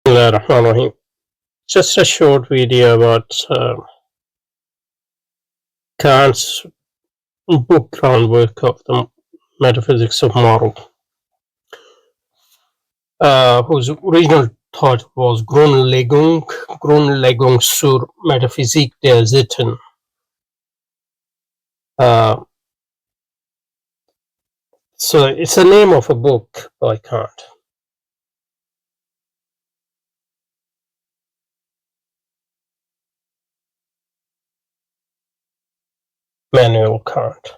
Bismillahirrahmanirrahim. Just a short video about Kant's book Groundwork of the Metaphysics of Morals, whose original title was Grundlegung zur Metaphysik der Sitten. So it's the name of a book by Kant. Immanuel Kant.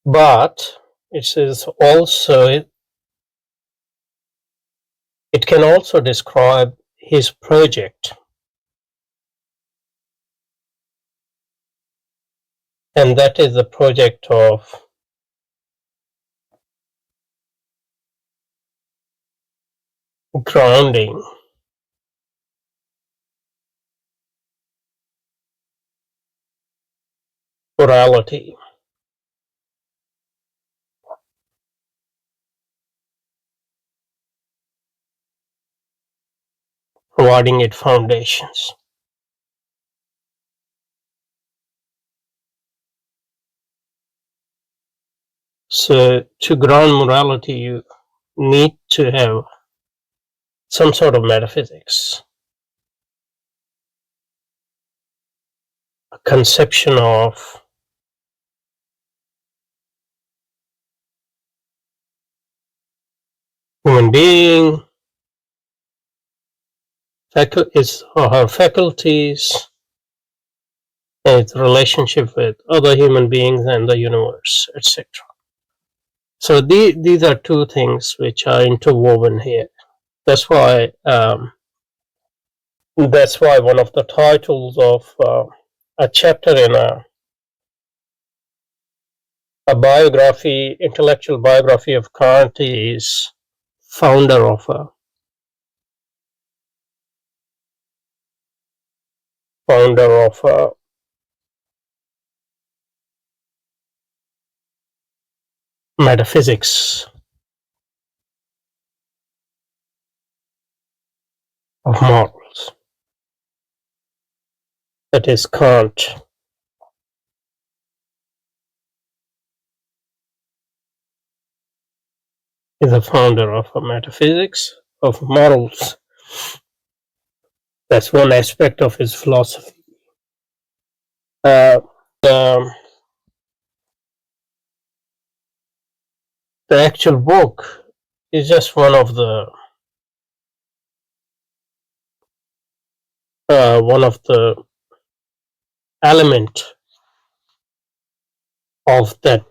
But it says also it can also describe his project, and that is the project of grounding morality, providing it foundations. So to ground morality, you need to have some sort of metaphysics, a conception of human being, his or her faculties, and its relationship with other human beings and the universe, etc. So these are two things which are interwoven here. That's why one of the titles of a chapter in a biography, intellectual biography of Kant, is founder of Metaphysics of Morals. That is Kant. Is the founder of Metaphysics of Morals. That's one aspect of his philosophy. The actual book is just one of the element of that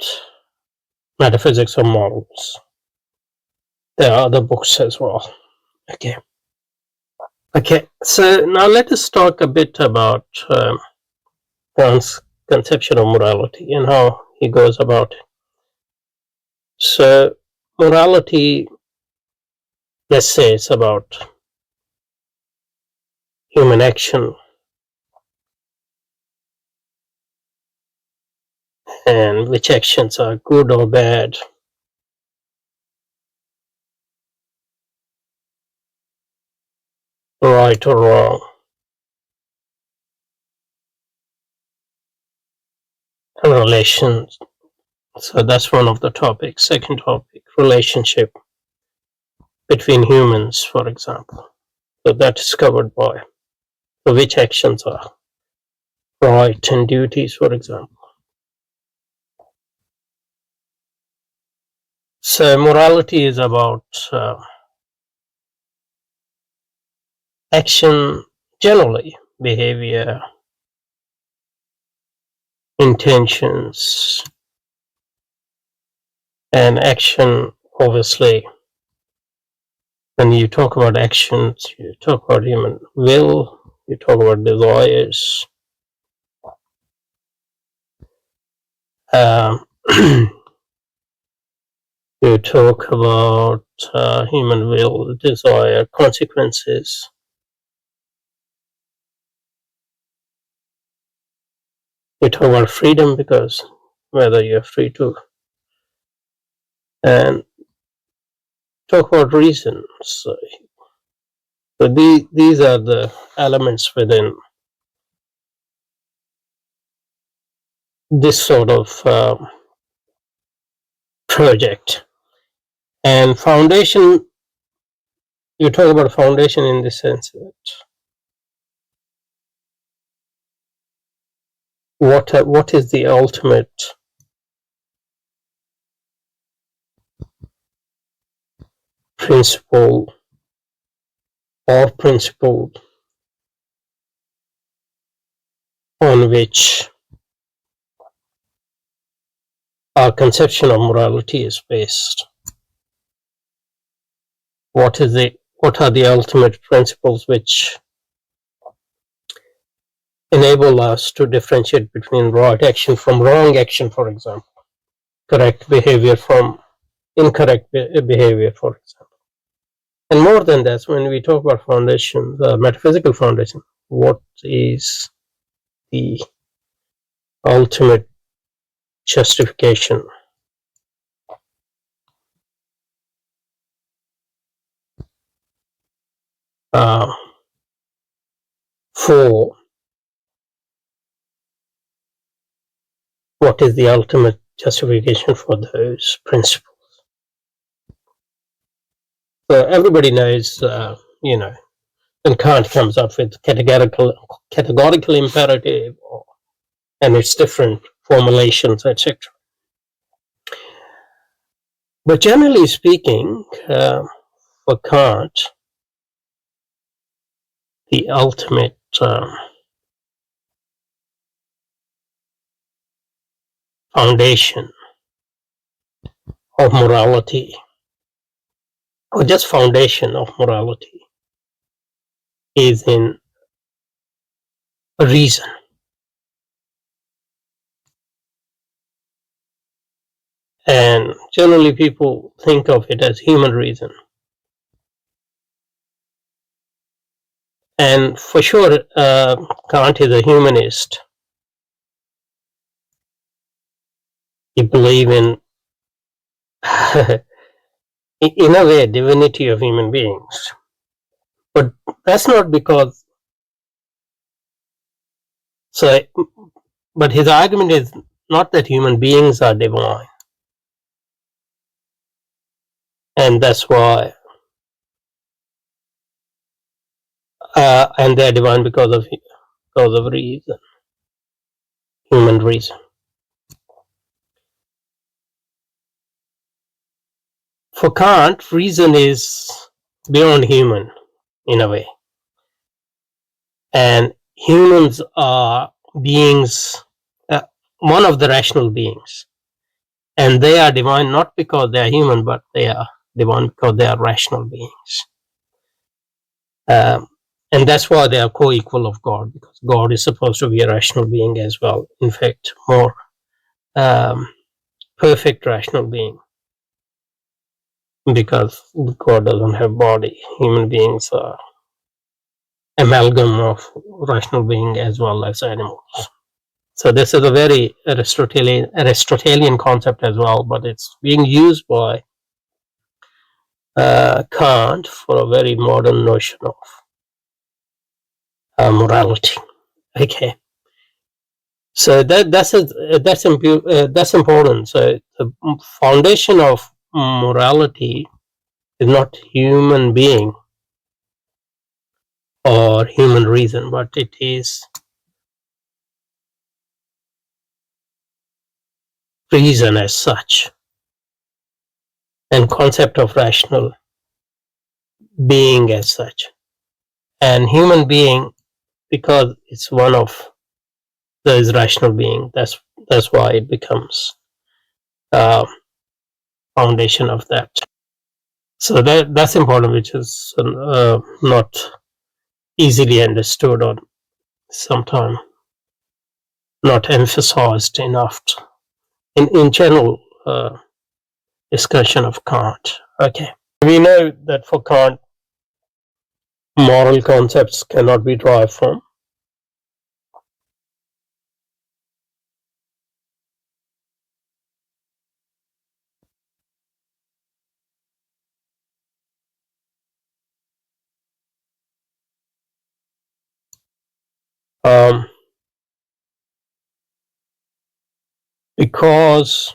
Metaphysics of Morals. There are other books as well. Okay. So now let us talk a bit about Kant's conception of morality and how he goes about it. So morality, let's say, it's about human action and which actions are good or bad. Right or wrong. And relations. So that's one of the topics. Second topic, relationship between humans, for example. So that is covered by which actions are right and duties, for example. So morality is about action generally, behavior, intentions, and action, obviously. When you talk about actions, you talk about human will, you talk about desires, you talk about human will, desire, consequences. You talk about freedom because whether you're free to, and talk about reason. So these are the elements within this sort of project. And foundation, you talk about foundation in the sense that what is the ultimate principle or principle on which our conception of morality is based? What are the ultimate principles which enable us to differentiate between right action from wrong action, for example, correct behavior from incorrect behavior, for example? And more than that, when we talk about foundation, the metaphysical foundation, what is the ultimate justification for what is the ultimate justification for those principles? So everybody knows, when Kant comes up with categorical imperative, and its different formulations, etc. But generally speaking, for Kant, the ultimate foundation of morality, or just foundation of morality, is in reason. And generally people think of it as human reason. And for sure, Kant is a humanist. He believes in, in a way, divinity of human beings. But that's not because, but his argument is not that human beings are divine. And that's why, and they're divine because of reason, human reason. For Kant, reason is beyond human in a way. And humans are beings, one of the rational beings. And they are divine not because they are human, but they are divine because they are rational beings. And that's why they are co-equal of God, because God is supposed to be a rational being as well. In fact, more perfect rational being, because God doesn't have body. Human beings are amalgam of rational being as well as animals. So this is a very Aristotelian concept as well, but it's being used by Kant for a very modern notion of morality. Okay, so that's important. So the foundation of morality is not human being or human reason, but it is reason as such, and concept of rational being as such. And human being, because it's one of those rational being, that's why it becomes foundation of that. So that's important, which is not easily understood, or sometimes not emphasized enough in general discussion of Kant. Okay, we know that for Kant, moral concepts cannot be derived from Because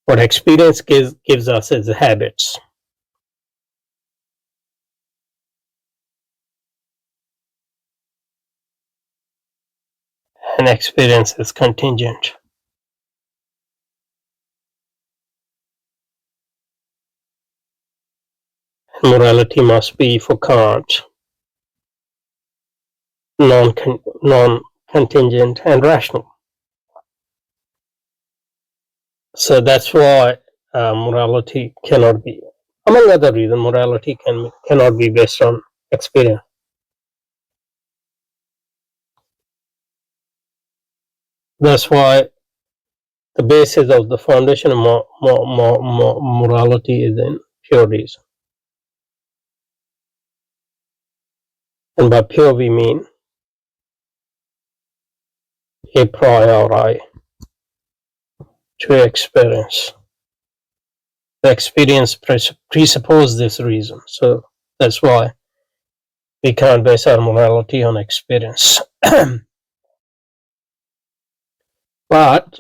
what experience gives us is habits. And experience is contingent. Morality must be, for Kant, non-contingent and rational. So that's why morality cannot be, among other reasons, morality cannot be based on experience. That's why the basis of the foundation of morality is in pure reason. And by pure we mean a priori to experience. The experience presupposes this reason. So that's why we can't base our morality on experience. But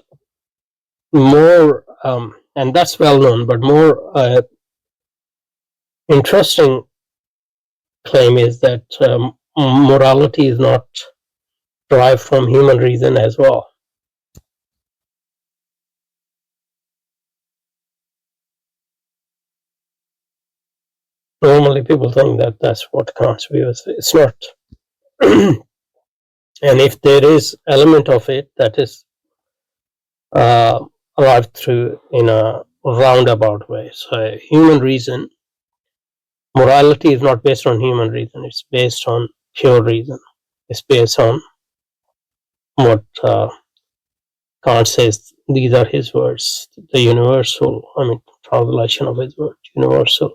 more, and that's well known, but more interesting claim is that morality is not derived from human reason as well. Normally people think that that's what Kant's view is. It's not. And if there is element of it that is arrived through in a roundabout way. So human reason, morality is not based on human reason. It's based on pure reason. It's based on what Kant says. These are his words. The universal, translation of his word, universal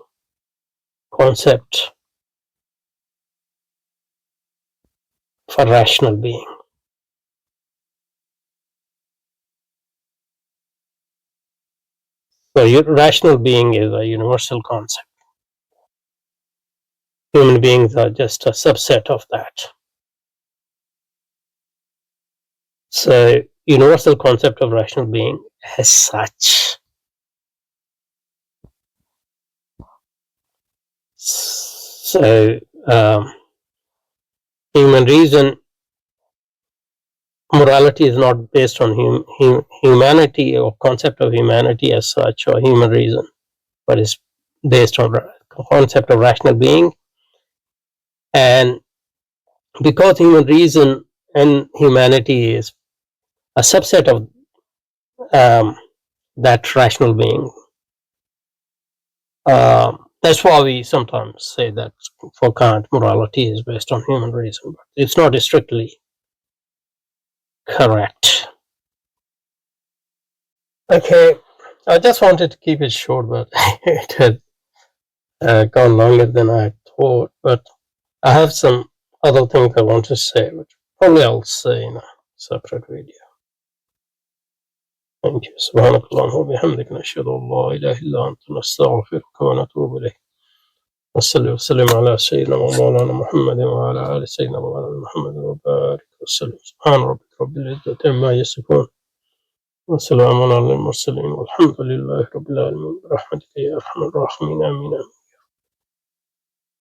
concept for rational being. So rational being is a universal concept. Human beings are just a subset of that. So universal concept of rational being as such. So human reason, morality is not based on humanity or concept of humanity as such or human reason, but is based on concept of rational being. And because human reason and humanity is a subset of that rational being, that's why we sometimes say that for Kant, morality is based on human reason, but it's not strictly correct. Okay, I just wanted to keep it short, but it had gone longer than I thought. But I have some other things I want to say, which probably I'll say in a separate video. Thank you. سبحانك اللهم وبحمدك نشهد أن لا إله إلا أنت نستغفرك ونتوب إليك. وصلي وسلم على سيدنا ومولانا محمد وعلى آل سيدنا ومولانا محمد وبارك وسلم. سبحان ربك رب العزة عما يصفون وسلام على المرسلين والحمد لله رب العالمين برحمتك يا أرحم الراحمين آمين.